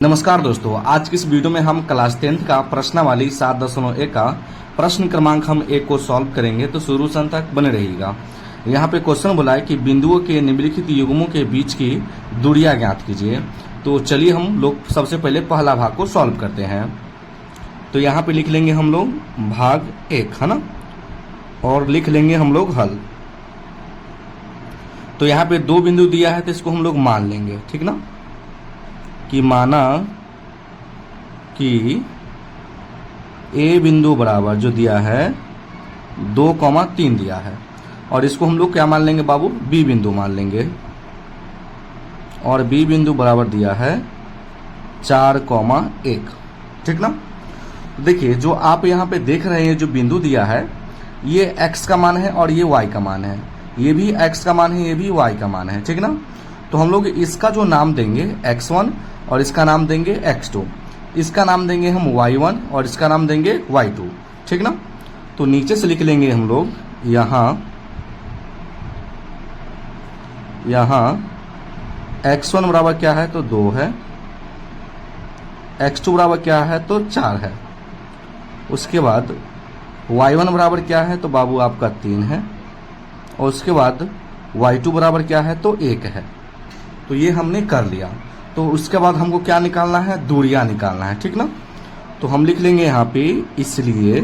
नमस्कार दोस्तों, आज की इस वीडियो में हम क्लास 10th का प्रश्नावली 7.1 का प्रश्न क्रमांक हम 1 को सॉल्व करेंगे। तो शुरू से अंत तक बने रहिएगा। यहाँ पे क्वेश्चन बोला है कि बिंदुओं के निम्नलिखित युग्मों के बीच की दूरियां ज्ञात कीजिए। तो चलिए हम लोग सबसे पहले पहला भाग को सॉल्व करते हैं। तो यहाँ पे लिख लेंगे हम लोग भाग 1, है ना, और लिख लेंगे हम लोग हल। तो यहाँ पे 2 बिंदु दिया है तो इसको हम लोग मान लेंगे, ठीक ना, कि माना कि ए बिंदु बराबर जो दिया है 2,3 दिया है, और इसको हम लोग क्या मान लेंगे बाबू, बी बिंदु मान लेंगे, और बी बिंदु बराबर दिया है 4,1, ठीक ना। देखिए जो आप यहाँ पे देख रहे हैं, जो बिंदु दिया है ये x का मान है और ये y का मान है, ये भी x का मान है, ये भी y का मान है, ठीक ना। तो हम लोग इसका जो नाम देंगे x1 और इसका नाम देंगे x2, इसका नाम देंगे हम y1 और इसका नाम देंगे y2, ठीक ना। तो नीचे से लिख लेंगे हम लोग यहाँ x1 बराबर क्या है तो 2 है, x2 बराबर क्या है तो 4 है, उसके बाद y1 बराबर क्या है तो बाबू आपका 3 है, और उसके बाद y2 बराबर क्या है तो 1 है। तो ये हमने कर लिया। तो उसके बाद हमको क्या निकालना है, दूरियां निकालना है, ठीक ना। तो हम लिख लेंगे यहाँ पे, इसलिए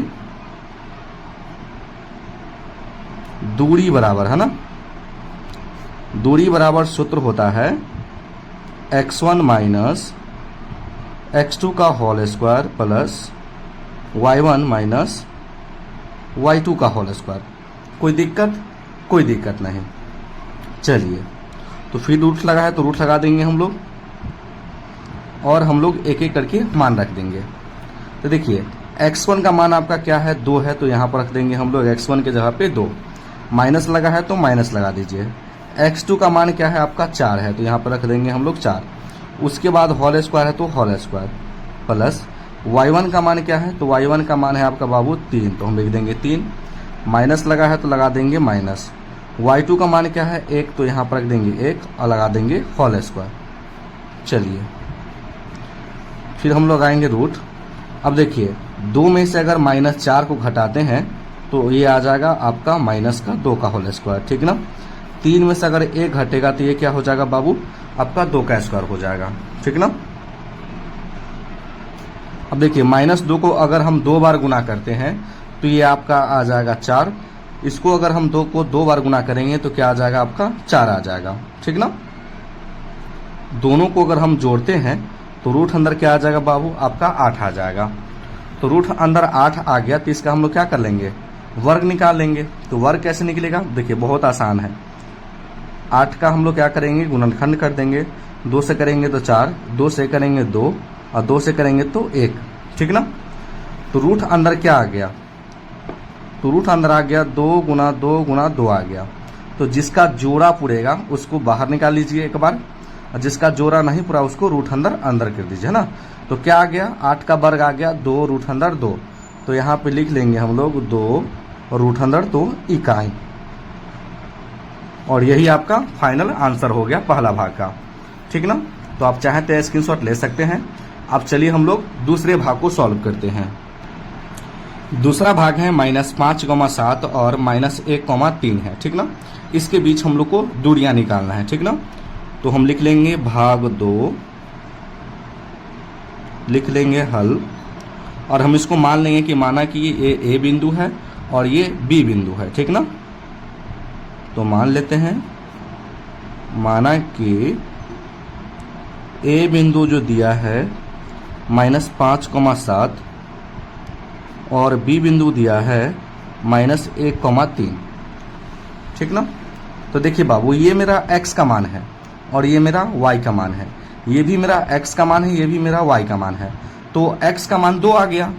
दूरी बराबर, है ना, दूरी बराबर सूत्र होता है x1 माइनस x2 का whole square plus y1 minus y2 का होल स्क्वायर। कोई दिक्कत? कोई दिक्कत नहीं। चलिए, तो फिर रूट लगा है तो रूट लगा देंगे हम लोग, और हम लोग एक एक करके मान रख देंगे। तो देखिए x1 का मान आपका क्या है, 2 है, तो यहाँ पर रख देंगे हम लोग x1 के जगह पे 2, माइनस लगा है तो माइनस लगा दीजिए। x2 का मान क्या है आपका 4 है, तो यहाँ पर रख देंगे हम लोग 4, उसके बाद होल स्क्वायर है तो होल स्क्वायर, प्लस y1 का मान क्या है तो y1 का मान है आपका बाबू 3, तो हम लिख देंगे 3, माइनस लगा है तो लगा देंगे माइनस, y2 का मान क्या है 1, तो यहाँ पर रख देंगे 1 और लगा देंगे होल स्क्वायर। चलिए फिर हम लोग आएंगे रूट। अब देखिए 2 में से अगर -4 को घटाते हैं तो ये आ जाएगा आपका -2 का होल स्क्वायर, ठीक ना। 3 में से अगर 1 घटेगा तो ये क्या हो जाएगा बाबू, आपका 2 का स्क्वायर हो जाएगा, ठीक ना। अब देखिए -2 को अगर हम 2 बार गुना करते हैं तो ये आपका आ जाएगा 4, इसको अगर हम 2 को 2 बार गुना करेंगे तो क्या आ जाएगा आपका 4 आ जाएगा, ठीक ना। दोनों को अगर हम जोड़ते हैं तो रूट अंदर क्या आ जाएगा बाबू, आपका 8 आ जाएगा। तो रूट अंदर 8 आ गया तो इसका हम लोग क्या कर लेंगे, वर्ग निकाल लेंगे। तो वर्ग कैसे निकलेगा, देखिए बहुत आसान है। 8 का हम लोग क्या करेंगे, गुणनखंड कर देंगे, 2 से करेंगे तो 4, 2 से करेंगे 2, और 2 से करेंगे तो 1, ठीक ना। तो रूट अंदर क्या आ गया, तो रूट अंदर आ गया 2 गुना 2 गुना 2 आ गया। तो जिसका जोड़ा पुरेगा उसको बाहर निकाल लीजिए एक बार, और जिसका जोड़ा नहीं पूरा उसको रूट अंदर कर दीजिए, है ना। तो क्या आ गया, 8 का वर्ग आ गया 2 रूट अंदर 2, तो यहाँ पे लिख लेंगे हम लोग 2 रूट अंदर 2 इकाई। और यही आपका फाइनल आंसर हो गया पहला भाग का, ठीक ना। तो आप चाहें तो स्क्रीनशॉट ले सकते हैं। अब चलिए हम लोग दूसरे भाग को सॉल्व करते हैं। दूसरा भाग है -5,7 और -1,3 है, ठीक ना। इसके बीच हम लोग को दूरियां निकालना है, ठीक ना। तो हम लिख लेंगे भाग 2, लिख लेंगे हल, और हम इसको मान लेंगे कि माना कि ये ए बिंदु है और ये बी बिंदु है, ठीक ना। तो मान लेते हैं, माना कि ए बिंदु जो दिया है -5,7 और बी बिंदु दिया है -1,3, ठीक ना। तो देखिए बाबू ये मेरा x का मान है और ये मेरा y का मान है, ये भी मेरा x का मान है, ये भी मेरा y का मान है। तो x का मान 2 आ गया,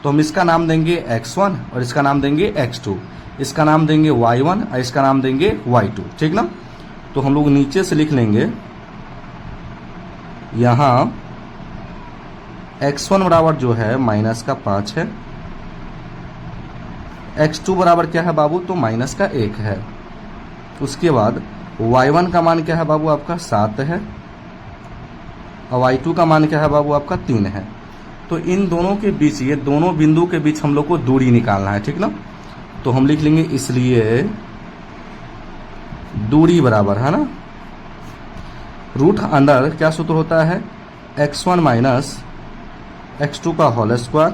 तो हम इसका नाम देंगे x1 और इसका नाम देंगे x2, इसका नाम देंगे y1 और इसका नाम देंगे y2, ठीक ना। तो हम लोग नीचे से लिख लेंगे यहाँ x1 बराबर जो है -5 है, x2 बराबर क्या है बाबू तो -1 है, उसके बाद y1 का मान क्या है बाबू आपका 7 है, और y2 का मान क्या है बाबू आपका 3 है। तो इन दोनों के बीच, ये दोनों बिंदु के बीच हम लोग को दूरी निकालना है, ठीक ना। तो हम लिख लेंगे इसलिए दूरी बराबर है ना, रूट अंदर क्या सूत्र होता है, x1 माइनस x2 का whole square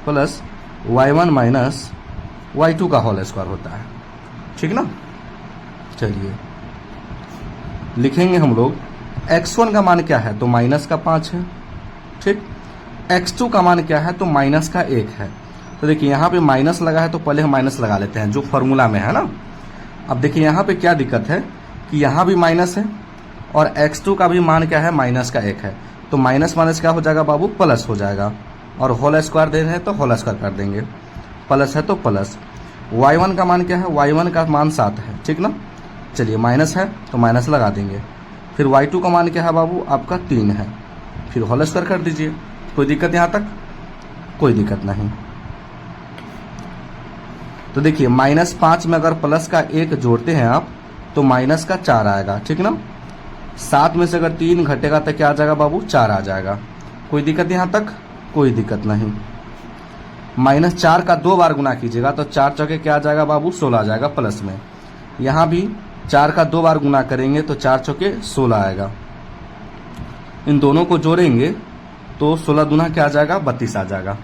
plus y1 minus y2 का होल स्क्वायर होता है, ठीक ना। चलिए लिखेंगे हम लोग, x1 का मान क्या है तो माइनस का 5 है, ठीक। x2 का मान क्या है तो माइनस का 1 है। तो देखिए यहाँ पे माइनस लगा है तो पहले हम माइनस लगा लेते हैं जो फॉर्मूला में है ना। अब देखिए यहाँ पे क्या दिक्कत है कि यहाँ भी माइनस है और x2 का भी मान क्या है माइनस का 1 है। तो माइनस माइनस क्या हो जाएगा बाबू, प्लस हो जाएगा। और होल स्क्वायर दे रहे हैं तो होल स्क्वायर कर देंगे, प्लस है तो प्लस। y1 का मान क्या है, y1 का मान 7 है, ठीक ना। चलिए माइनस है तो माइनस लगा देंगे। फिर y2 का मान क्या है बाबू आपका 3 है, फिर होल स्क्वायर कर दीजिए। कोई दिक्कत यहाँ तक, कोई दिक्कत नहीं। तो देखिए -5 में अगर प्लस का 1 जोड़ते हैं आप तो माइनस का 4 आएगा, ठीक ना। 7 में से अगर 3 घटेगा तो क्या आ जाएगा बाबू, 4 आ जाएगा। कोई दिक्कत यहाँ तक, कोई दिक्कत नहीं। -4 का 2 बार गुना कीजिएगा तो 4 चौके क्या आ जाएगा बाबू, 16 आ जाएगा प्लस में। यहाँ भी 4 का 2 बार गुना करेंगे तो 4 चौके 16 आएगा। इन दोनों को जोड़ेंगे तो 16 दूना क्या आ जाएगा, 32 आ जाएगा।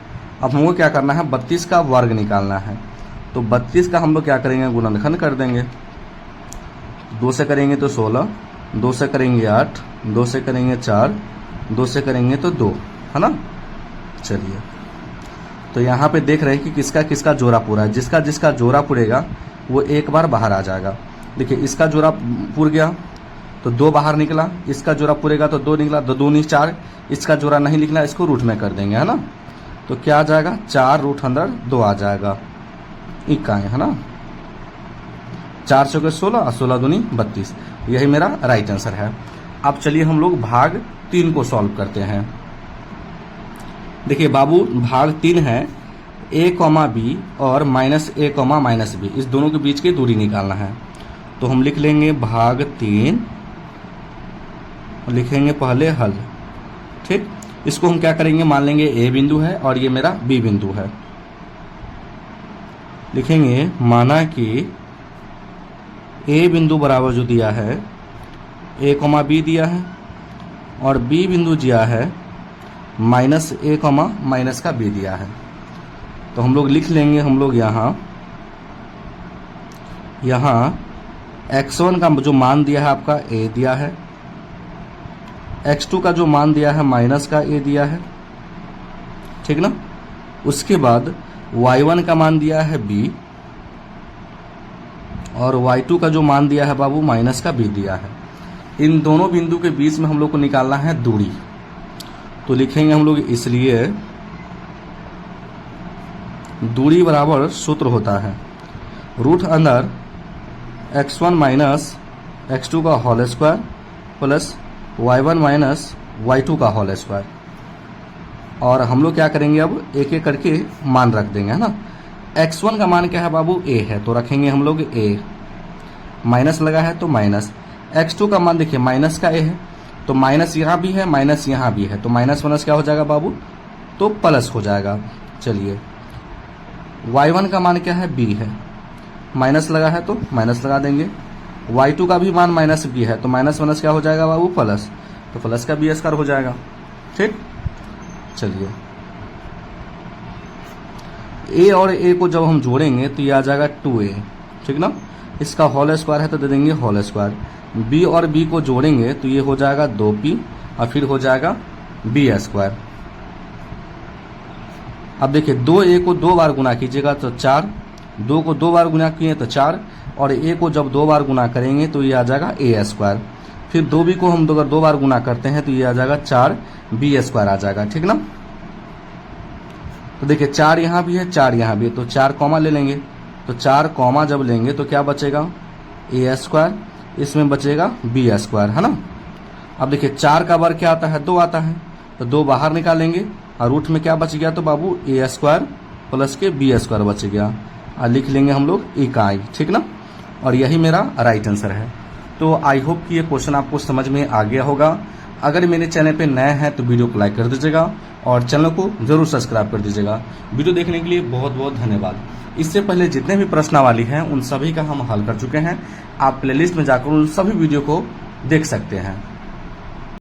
अब हमको क्या करना है, 32 का वर्ग निकालना है। तो 32 का हम लोग क्या करेंगे, गुणनखंड कर देंगे। 2 से करेंगे तो 16, 2 से करेंगे 8, 2 से करेंगे 4, 2 से करेंगे तो 2, है ना। चलिए तो यहाँ पे देख रहे हैं कि किसका किसका जोड़ा पूरा है। जिसका जिसका जोड़ा पुरेगा वो एक बार बाहर आ जाएगा। देखिए इसका जोड़ा पुर गया तो 2 बाहर निकला, इसका जोड़ा पुरेगा तो 2 निकला, 2 दूनी 4। इसका जोड़ा नहीं निकला, इसको रूट में कर देंगे, है ना। तो क्या आ जाएगा, 4 रूट अंदर 2 आ जाएगा, इक्काएं, है ना। 4 चौके 16 और 16 दूनी 32, यही मेरा राइट आंसर है। अब चलिए हम लोग भाग 3 को सॉल्व करते हैं। देखिए बाबू भाग 3 है a, b और -a, -b, इस दोनों के बीच की दूरी निकालना है। तो हम लिख लेंगे भाग 3, लिखेंगे पहले हल, ठीक। इसको हम क्या करेंगे, मान लेंगे a बिंदु है और ये मेरा b बिंदु है। लिखेंगे माना कि a बिंदु बराबर जो दिया है a, b दिया है और b बिंदु दिया है -a, का b दिया है। तो हम लोग लिख लेंगे, हम लोग यहाँ x1 का जो मान दिया है आपका a दिया है, x2 का जो मान दिया है माइनस का a दिया है, ठीक ना। उसके बाद y1 का मान दिया है b और y2 का जो मान दिया है बाबू माइनस का b दिया है। इन दोनों बिंदु के बीच में हम लोग को निकालना है दूरी। तो लिखेंगे हम लोग इसलिए दूरी बराबर सूत्र होता है रूट अंदर x1 माइनस x2 का whole square plus y1 minus y2 का होल स्क्वायर। और हम लोग क्या करेंगे, अब एक एक करके मान रख देंगे, है ना। x1 का मान क्या है बाबू, a है, तो रखेंगे हम लोग a, माइनस लगा है तो माइनस। x2 का मान देखिए माइनस का a है तो माइनस यहाँ भी है, माइनस यहाँ भी है, तो माइनस माइनस क्या हो जाएगा बाबू, तो प्लस हो जाएगा। चलिए y1 का मान क्या है, b है, माइनस लगा है तो माइनस लगा देंगे। y2 का भी मान माइनस b है तो माइनस माइनस क्या हो जाएगा बाबू, प्लस, तो प्लस का b स्क्वायर हो जाएगा, ठीक। चलिए a और a को जब हम जोड़ेंगे तो ये आ जाएगा 2a, ठीक ना। इसका होल स्क्वायर है तो दे देंगे होल स्क्वायर। b और b को जोड़ेंगे तो ये हो जाएगा 2p और फिर हो जाएगा b स्क्वायर। अब देखिए 2a को 2 बार गुना कीजिएगा तो 4, 2 को 2 बार गुना किए तो 4 और a को जब 2 बार गुना करेंगे तो ये आ जाएगा a स्क्वायर। फिर 2b को हम अगर 2 बार गुना करते हैं तो ये आ जाएगा 4b स्क्वायर आ जाएगा, ठीक ना। तो देखिए 4 यहाँ भी है, 4 यहाँ भी है, तो 4 कॉमा ले लेंगे। तो 4 कॉमा जब लेंगे तो क्या बचेगा, a स्क्वायर, इसमें बचेगा b स्क्वायर, है ना। अब देखिए 4 का वर्ग क्या आता है, 2 आता है, तो 2 बाहर निकालेंगे और रूट में क्या बच गया, तो बाबू a स्क्वायर प्लस के b स्क्वायर बच गया और लिख लेंगे हम लोग इकाई, ठीक ना। और यही मेरा राइट आंसर है। तो आई होप कि ये क्वेश्चन आपको समझ में आ गया होगा। अगर मेरे चैनल पे नए हैं तो वीडियो को लाइक कर दीजिएगा और चैनल को जरूर सब्सक्राइब कर दीजिएगा। वीडियो देखने के लिए बहुत बहुत धन्यवाद। इससे पहले जितने भी प्रश्नावली हैं उन सभी का हम हल कर चुके हैं। आप प्लेलिस्ट में जाकर उन सभी वीडियो को देख सकते हैं।